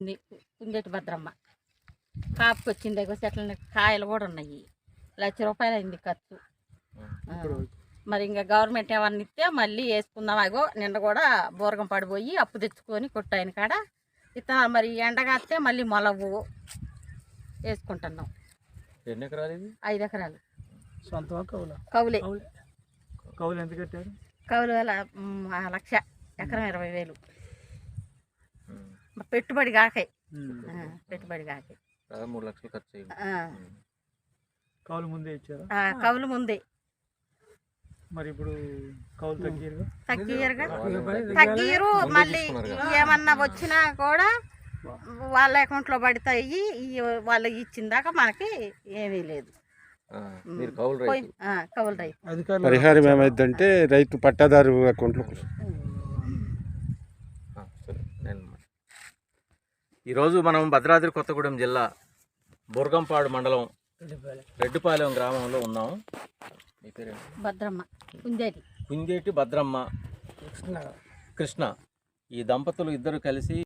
కుందేటి భద్రమ్మ కాపుకి వచ్చింది. చెట్ల కాయలు కూడా ఉన్నాయి. ₹1,00,000 అయింది ఖర్చు. మరి ఇంకా గవర్నమెంట్ ఏమన్నా ఇస్తే మళ్ళీ వేసుకుందాం. అగో నిన్న కూడా బూరగం పడిపోయి అప్పు తెచ్చుకొని కొట్టాయన కాడ ఇత్తనాలు మరి ఎండగాస్తే మళ్ళీ మొలవు వేసుకుంటున్నాం. ఎన్ని ఎకరాలు ఇది? 5 ఎకరాలు. సొంతమా కౌలా? కౌలే. కౌలు ఎంత కట్టారు? కౌలు 1,00,000 ఎకరం 20,000 పెట్టుబడి కాకాయి. పెట్టుబడి కాకాయి 3 లక్షలు ఖర్చు అయింది. కౌలు ముందే ఇచ్చారా? కౌలు ముందే. మరి ఇప్పుడు కౌలు తగ్గిరు. మళ్ళీ ఏమన్నా వచ్చినా కూడా వాళ్ళ అకౌంట్లో పడతాయి. వాళ్ళకి ఇచ్చిన దాకా మనకి ఏమీ లేదు. కౌలు రైతు పరిహారం ఏమైందంటే రైతు పట్టాదారు అకౌంట్లో. ఈరోజు మనం భద్రాద్రి కొత్తగూడెం జిల్లా బూరగంపాడు మండలం రెడ్డిపాలెం గ్రామంలో ఉన్నాము. మీ పేరు? భద్రమ్మ. కుందేటి భద్రమ్మ, కృష్ణ. ఈ దంపతులు ఇద్దరు కలిసి